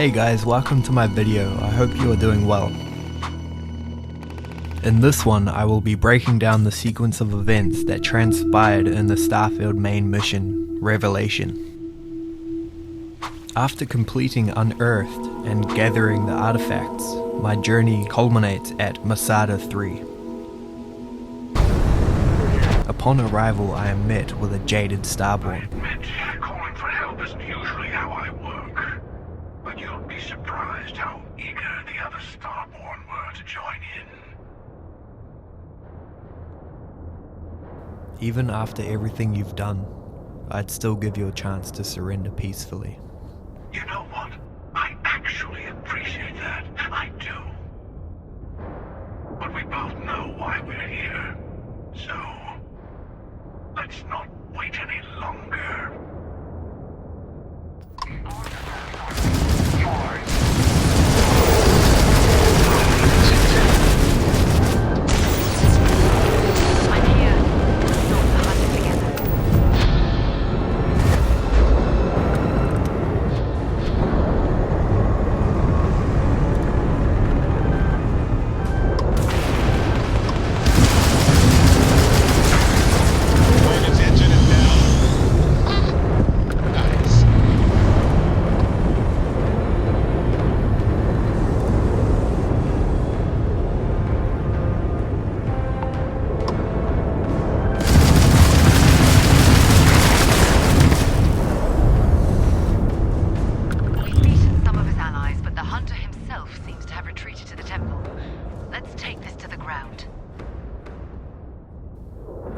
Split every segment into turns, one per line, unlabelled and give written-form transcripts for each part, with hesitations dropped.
Hey guys, welcome to my video. I hope you are doing well. In this one, I will be breaking down the sequence of events that transpired in the Starfield main mission, Revelation. After completing Unearthed and gathering the artifacts, my journey culminates at Masada 3. Upon arrival, I am met with a jaded Starborn.
Calling for help isn't usually how I work, but you'll be surprised how eager the other Starborn were to join in.
Even after everything you've done, I'd still give you a chance to surrender peacefully.
You know what? I actually appreciate that. I do. But we both know why we're here. So, let's not wait any longer.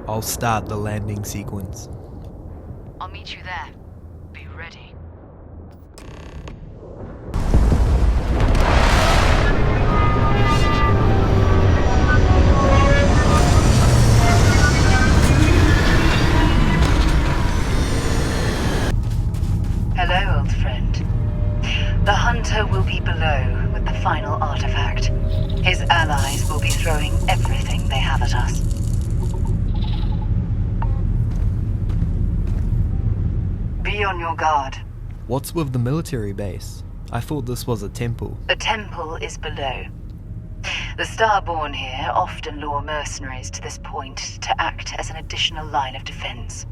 I'll start the landing sequence.
I'll meet you there. Be ready. Hello, old friend. The hunter will be below with the final artifact. His allies will be throwing everything they have at us. Be on your guard.
What's with the military base? I thought this was a temple.
The temple is below. The Starborn here often lure mercenaries to this point to act as an additional line of defense.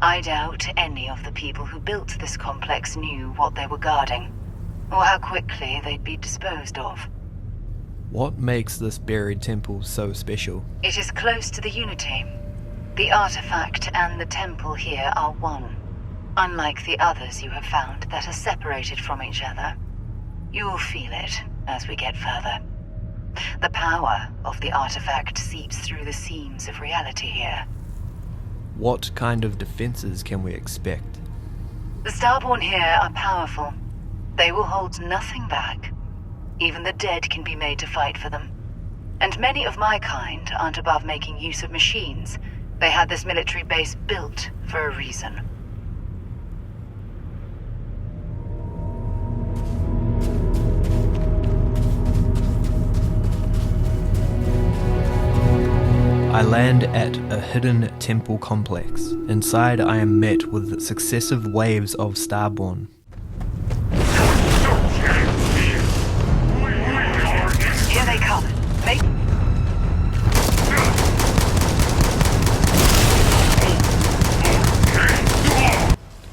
I doubt any of the people who built this complex knew what they were guarding, or how quickly they'd be disposed of.
What makes this buried temple so special?
It is close to the Unity. The artifact and the temple here are one. Unlike the others you have found that are separated from each other, you'll feel it as we get further. The power of the artifact seeps through the seams of reality here.
What kind of defenses can we expect?
The Starborn here are powerful. They will hold nothing back. Even the dead can be made to fight for them. And many of my kind aren't above making use of machines. They had this military base built for a reason.
I land at a hidden temple complex. Inside, I am met with successive waves of Starborn.
Here they come.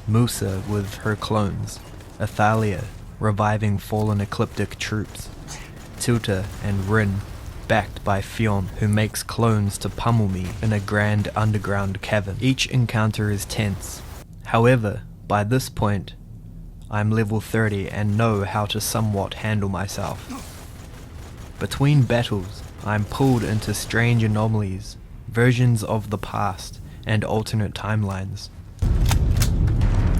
Musa with her clones. Athalia reviving fallen ecliptic troops. Tilta and Rin backed by Fionn, who makes clones to pummel me in a grand underground cavern. Each encounter is tense. However, by this point, I'm level 30 and know how to somewhat handle myself. Between battles, I'm pulled into strange anomalies, versions of the past, and alternate timelines.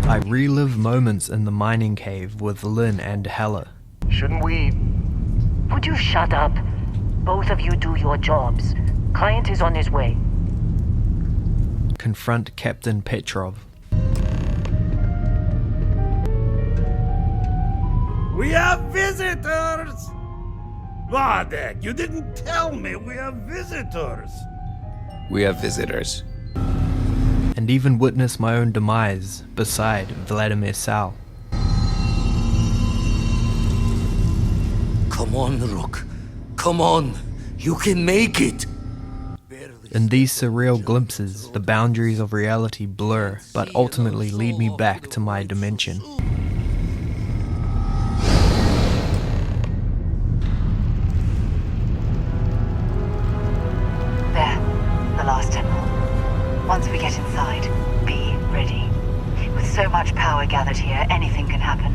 I relive moments in the mining cave with Lynn and Hella.
Shouldn't we...
Would you shut up? Both of you do your jobs. Client is on his way.
Confront Captain Petrov.
We have visitors! Vadek, you didn't tell me we have visitors!
We have visitors.
And even witness my own demise beside Vladimir Sal.
Come on, Rook. Come on. You can make it.
In these surreal glimpses, the boundaries of reality blur, but ultimately lead me back to my dimension.
There, the last temple. Once we get inside, be ready. With so much power gathered here, anything can happen.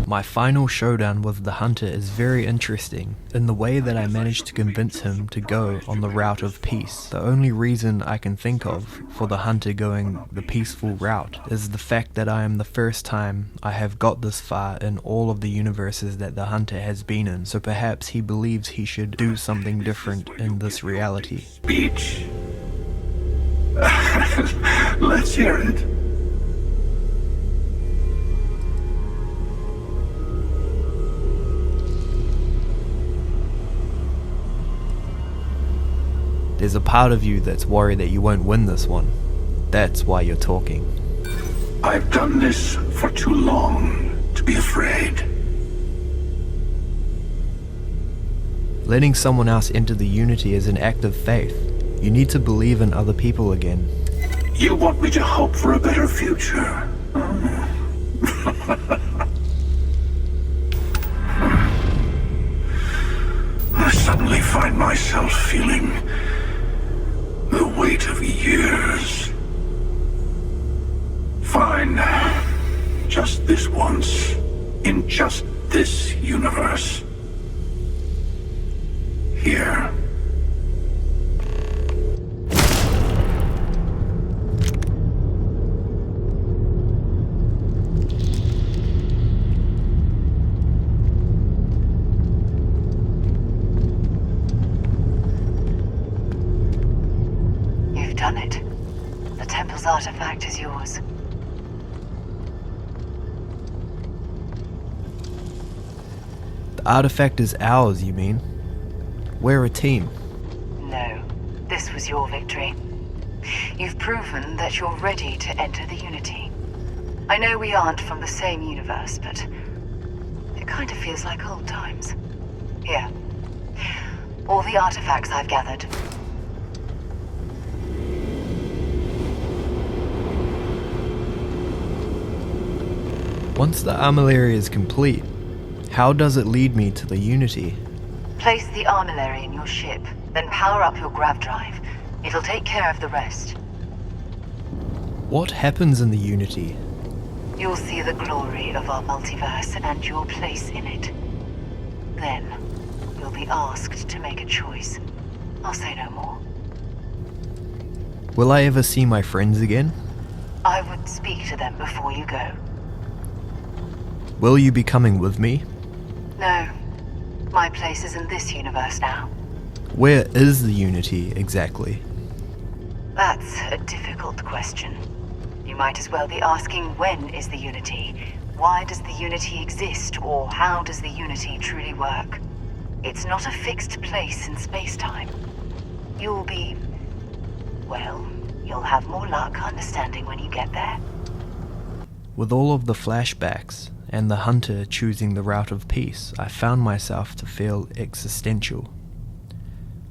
My final showdown with the Hunter is very interesting, in the way that I managed to convince him to go on the route of peace. The only reason I can think of for the Hunter going the peaceful route is the fact that I am the first time I have got this far in all of the universes that the Hunter has been in, so perhaps he believes he should do something different in this reality.
Speech. Let's hear it.
There's a part of you that's worried that you won't win this one. That's why you're talking.
I've done this for too long to be afraid.
Letting someone else enter the Unity is an act of faith. You need to believe in other people again.
You want me to hope for a better future? I suddenly find myself feeling the weight of years. Fine. Just this once. In just this universe. Here.
Done it. The temple's artifact is yours.
The artifact is ours, you mean? We're a team.
No, this was your victory. You've proven that you're ready to enter the Unity. I know we aren't from the same universe, but it kind of feels like old times. Here. All the artifacts I've gathered.
Once the armillary is complete, how does it lead me to the Unity?
Place the armillary in your ship, then power up your grav drive. It'll take care of the rest.
What happens in the Unity?
You'll see the glory of our multiverse and your place in it. Then, you'll be asked to make a choice. I'll say no more.
Will I ever see my friends again?
I would speak to them before you go.
Will you be coming with me?
No. My place is in this universe now.
Where is the Unity, exactly?
That's a difficult question. You might as well be asking when is the Unity? Why does the Unity exist? Or how does the Unity truly work? It's not a fixed place in space-time. You'll be... well, you'll have more luck understanding when you get there.
With all of the flashbacks, and the Hunter choosing the route of peace, I found myself to feel existential.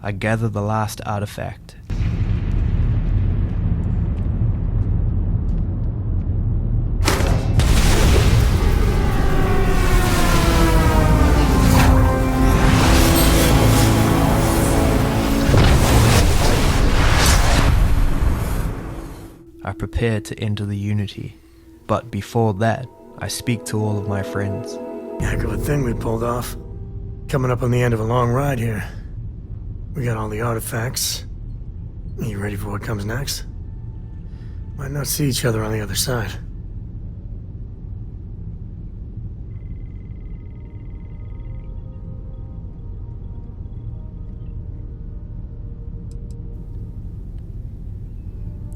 I gather the last artifact. I prepare to enter the Unity, but before that, I speak to all of my friends.
Heck of a thing we pulled off. Coming up on the end of a long ride here. We got all the artifacts. Are you ready for what comes next? Might not see each other on the other side.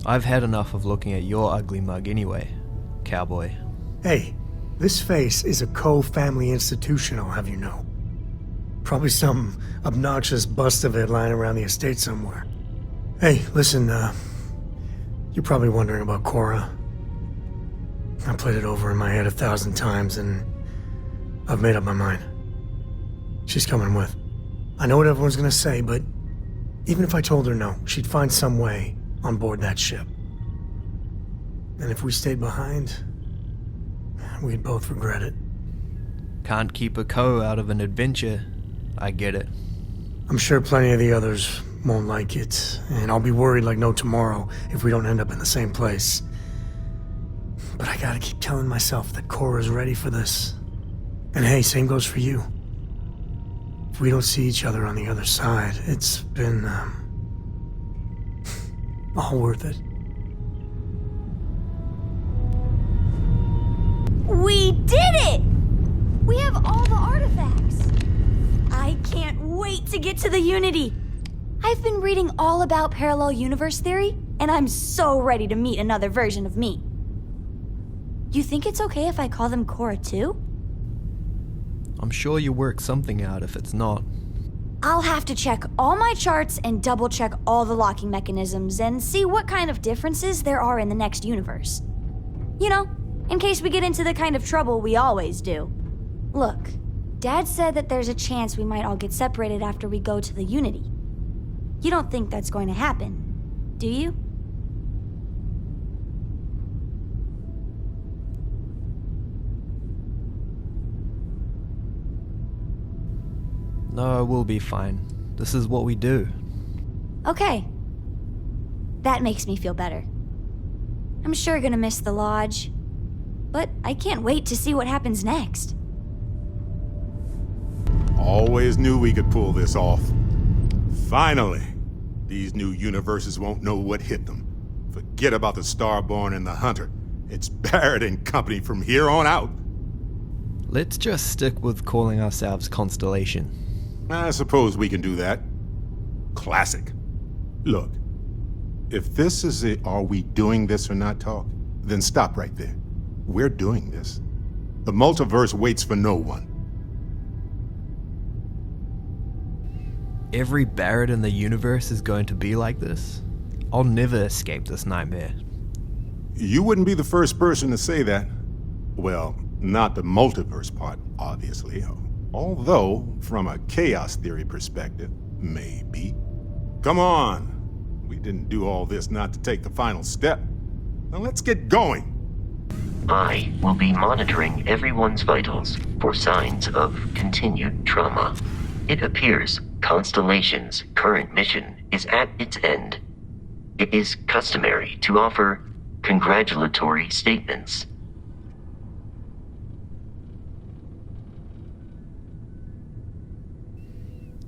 I've had enough of looking at your ugly mug anyway, cowboy.
Hey, this face is a co-family institution, I'll have you know. Probably some obnoxious bust of it lying around the estate somewhere. Hey, listen, you're probably wondering about Cora. I played it over in my head 1,000 times, and I've made up my mind. She's coming with. I know what everyone's gonna say, but even if I told her no, she'd find some way on board that ship. And if we stayed behind, we'd both regret it.
Can't keep a co out of an adventure. I get it.
I'm sure plenty of the others won't like it, and I'll be worried like no tomorrow if we don't end up in the same place. But I gotta keep telling myself that Cora's ready for this. And hey, same goes for you. If we don't see each other on the other side, it's been, all worth it.
We did it! We have all the artifacts. I can't wait to get to the Unity. I've been reading all about parallel universe theory, and I'm so ready to meet another version of me. You think it's okay if I call them Cora too?
I'm sure you work something out if it's not.
I'll have to check all my charts and double check all the locking mechanisms and see what kind of differences there are in the next universe. You know, in case we get into the kind of trouble we always do. Look, Dad said that there's a chance we might all get separated after we go to the Unity. You don't think that's going to happen, do you?
No, we'll be fine. This is what we do.
Okay. That makes me feel better. I'm sure gonna miss the lodge, but I can't wait to see what happens next.
Always knew we could pull this off. Finally, these new universes won't know what hit them. Forget about the Starborn and the Hunter. It's Barrett and company from here on out.
Let's just stick with calling ourselves Constellation.
I suppose we can do that. Classic. Look, if this is a are we doing this or not talk, then stop right there. We're doing this. The multiverse waits for no one.
Every Barrett in the universe is going to be like this. I'll never escape this nightmare.
You wouldn't be the first person to say that. Well, not the multiverse part, obviously. Although, from a chaos theory perspective, maybe. Come on. We didn't do all this not to take the final step. Now let's get going.
I will be monitoring everyone's vitals for signs of continued trauma. It appears Constellation's current mission is at its end. It is customary to offer congratulatory statements.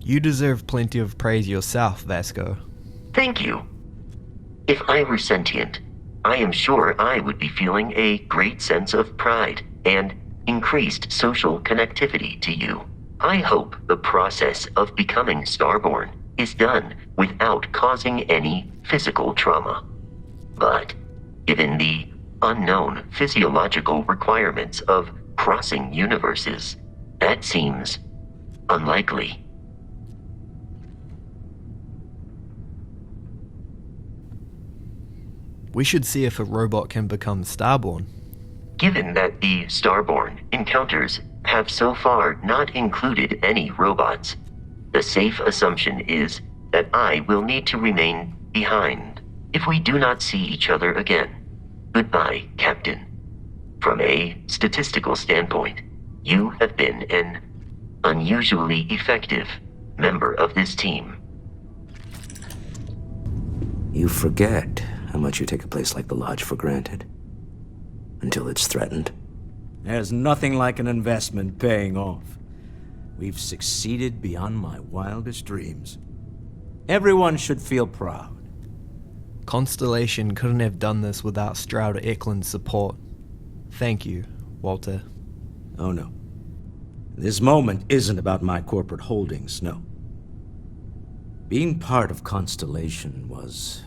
You deserve plenty of praise yourself, Vasco.
Thank you. If I were sentient, I am sure I would be feeling a great sense of pride and increased social connectivity to you. I hope the process of becoming Starborn is done without causing any physical trauma. But, given the unknown physiological requirements of crossing universes, that seems unlikely.
We should see if a robot can become Starborn.
Given that the Starborn encounters have so far not included any robots, the safe assumption is that I will need to remain behind. If we do not see each other again, goodbye, Captain. From a statistical standpoint, you have been an unusually effective member of this team.
You forget how much you take a place like the Lodge for granted. Until it's threatened.
There's nothing like an investment paying off. We've succeeded beyond my wildest dreams. Everyone should feel proud.
Constellation couldn't have done this without Stroud Eklund's support. Thank you, Walter.
Oh no. This moment isn't about my corporate holdings, no. Being part of Constellation was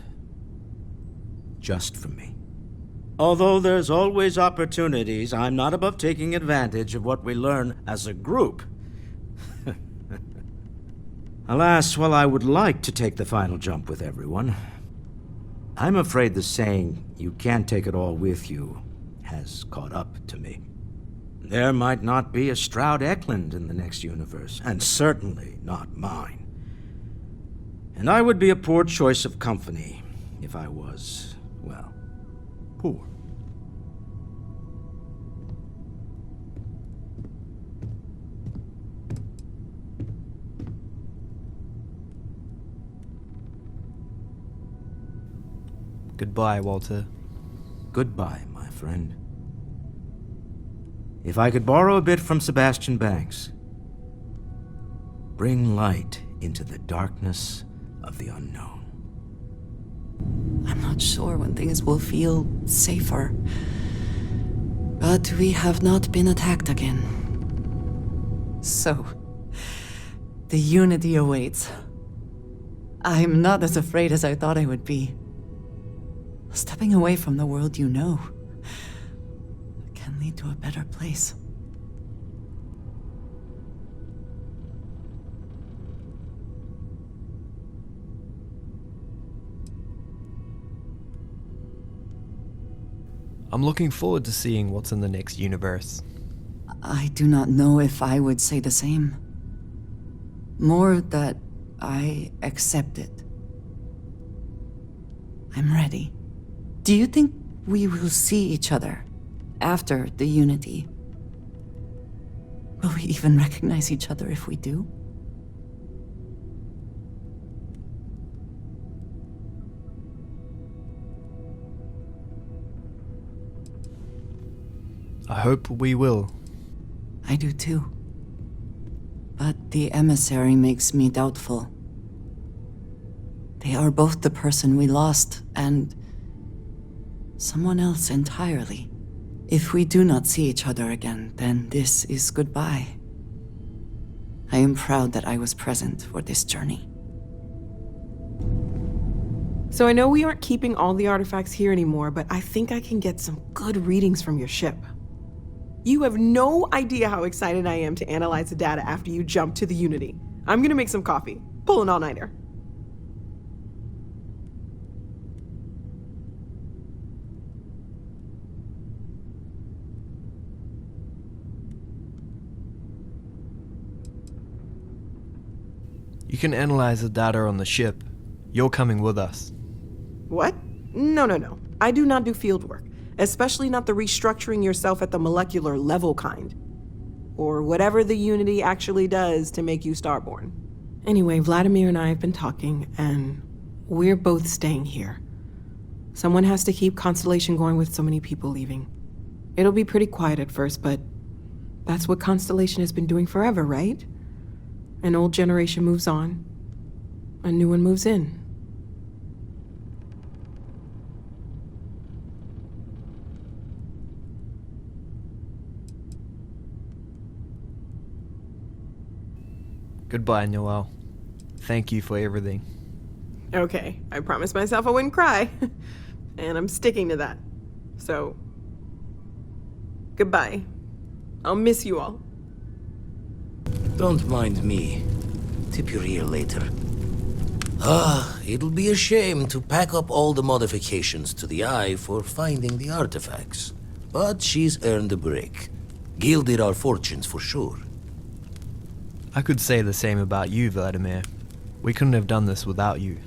just for me. Although there's always opportunities, I'm not above taking advantage of what we learn as a group. Alas, while I would like to take the final jump with everyone, I'm afraid the saying, "you can't take it all with you," has caught up to me. There might not be a Stroud Eklund in the next universe, and certainly not mine. And I would be a poor choice of company if I was, well, poor.
Goodbye, Walter.
Goodbye, my friend. If I could borrow a bit from Sebastian Banks, bring light into the darkness of the unknown.
I'm not sure when things will feel safer. But we have not been attacked again. So, the Unity awaits. I'm not as afraid as I thought I would be. Stepping away from the world you know can lead to a better place.
I'm looking forward to seeing what's in the next universe.
I do not know if I would say the same. More that I accept it. I'm ready. Do you think we will see each other after the Unity? Will we even recognize each other if we do?
I hope we will.
I do too. But the emissary makes me doubtful. They are both the person we lost and someone else entirely. If we do not see each other again, then this is goodbye. I am proud that I was present for this journey.
So I know we aren't keeping all the artifacts here anymore, but I think I can get some good readings from your ship. You have no idea how excited I am to analyze the data after you jump to the Unity. I'm gonna make some coffee. Pull an all-nighter.
You can analyze the data on the ship. You're coming with us.
What? No. I do not do field work, especially not the restructuring yourself at the molecular level kind. Or whatever the Unity actually does to make you starborn. Anyway, Vladimir and I have been talking, and we're both staying here. Someone has to keep Constellation going with so many people leaving. It'll be pretty quiet at first, but that's what Constellation has been doing forever, right? An old generation moves on, a new one moves in.
Goodbye, Noel. Thank you for everything.
Okay, I promised myself I wouldn't cry, and I'm sticking to that. So, goodbye. I'll miss you all.
Don't mind me. Tip your ear later. It'll be a shame to pack up all the modifications to the Eye for finding the artifacts. But she's earned a break. Gilded our fortunes for sure.
I could say the same about you, Vladimir. We couldn't have done this without you.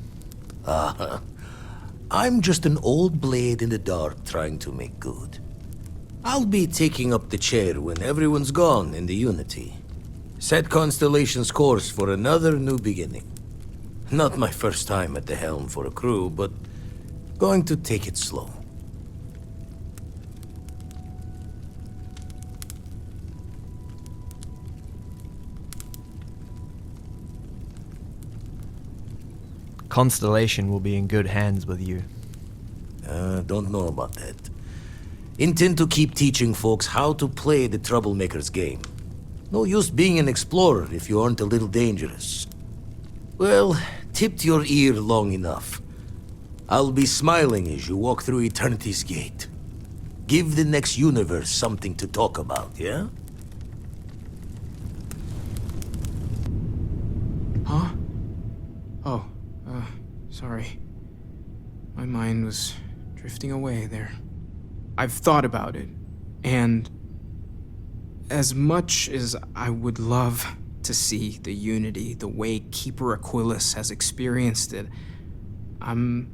I'm just an old blade in the dark trying to make good. I'll be taking up the chair when everyone's gone in the Unity. Set Constellation's course for another new beginning. Not my first time at the helm for a crew, but going to take it slow.
Constellation will be in good hands with you.
Don't know about that. Intend to keep teaching folks how to play the troublemaker's game. No use being an explorer if you aren't a little dangerous. Well, tipped your ear long enough. I'll be smiling as you walk through Eternity's gate. Give the next universe something to talk about, yeah?
Huh? Oh, sorry. My mind was drifting away there. I've thought about it, and As much as I would love to see the Unity the way Keeper Aquilus has experienced it, I'm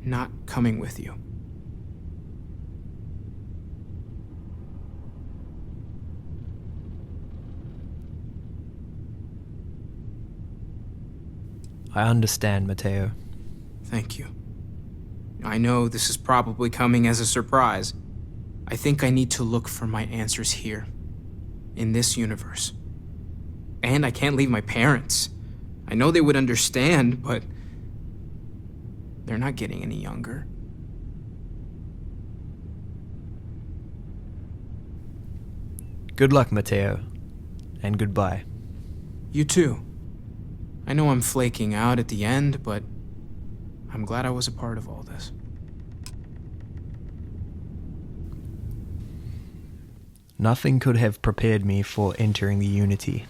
not coming with you.
I understand, Mateo.
Thank you. I know this is probably coming as a surprise. I think I need to look for my answers here, in this universe. And I can't leave my parents. I know they would understand, but they're not getting any younger.
Good luck, Mateo, and goodbye.
You too. I know I'm flaking out at the end, but I'm glad I was a part of all this.
Nothing could have prepared me for entering the Unity.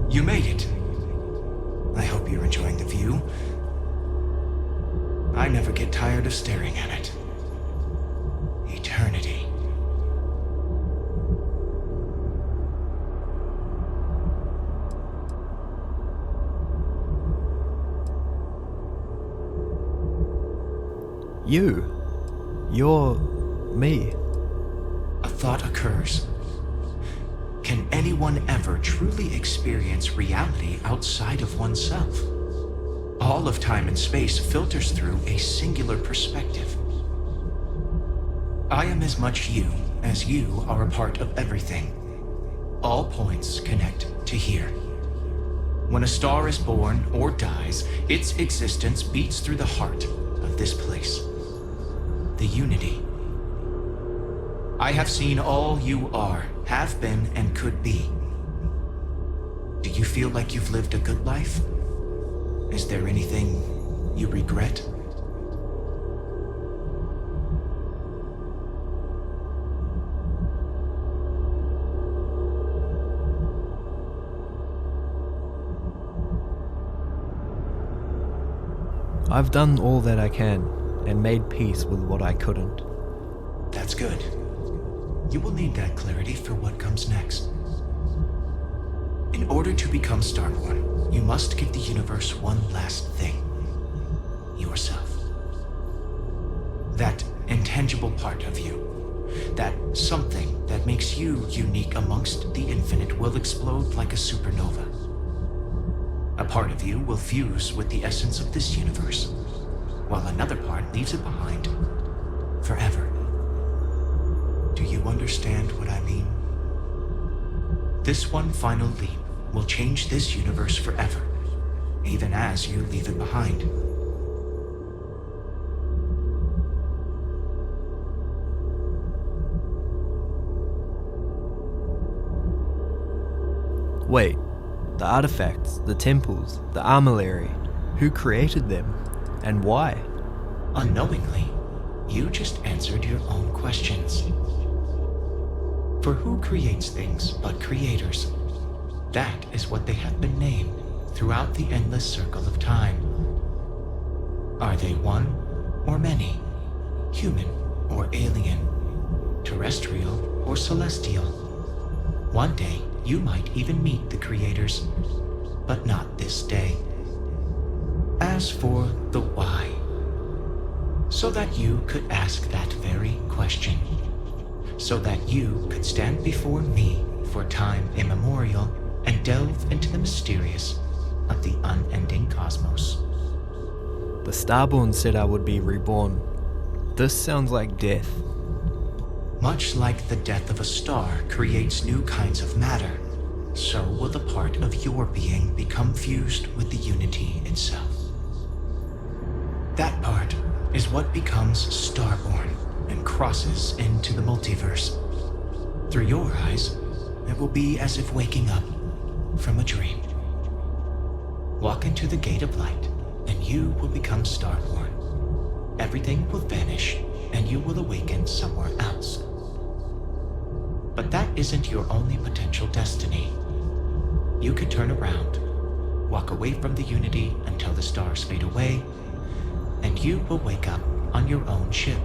You made it. I hope you're enjoying the view. I never get tired of staring at it. Eternity.
You're me.
A thought occurs. Can anyone ever truly experience reality outside of oneself? All of time and space filters through a singular perspective. I am as much you as you are a part of everything. All points connect to here. When a star is born or dies, its existence beats through the heart of this place. The Unity. I have seen all you are, have been, and could be. Do you feel like you've lived a good life? Is there anything you regret?
I've done all that I can, and made peace with what I couldn't.
That's good. You will need that clarity for what comes next. In order to become Starborn, you must give the universe one last thing. Yourself. That intangible part of you. That something that makes you unique amongst the infinite will explode like a supernova. A part of you will fuse with the essence of this universe, while another part leaves it behind forever. Do you understand what I mean? This one final leap will change this universe forever, even as you leave it behind.
Wait, the artifacts, the temples, the armillary, who created them, and why?
Unknowingly, you just answered your own questions. For who creates things but creators? That is what they have been named throughout the endless circle of time. Are they one or many? Human or alien? Terrestrial or celestial? One day, you might even meet the creators, but not this day. As for the why, so that you could ask that very question. So that you could stand before me for time immemorial and delve into the mysterious of the unending cosmos.
The Starborn said I would be reborn. This sounds like death.
Much like the death of a star creates new kinds of matter, so will the part of your being become fused with the unity itself. That part is what becomes Starborn and crosses into the multiverse. Through your eyes, it will be as if waking up from a dream. Walk into the gate of light, and you will become Starborn. Everything will vanish, and you will awaken somewhere else. But that isn't your only potential destiny. You could turn around, walk away from the Unity until the stars fade away, and you will wake up on your own ship,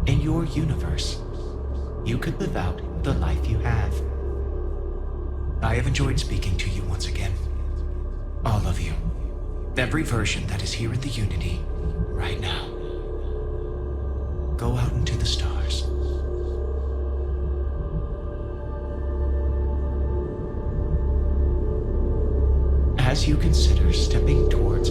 in your universe. You could live out the life you have. I have enjoyed speaking to you once again. All of you. Every version that is here at the Unity, right now. Go out into the stars. As you consider stepping toward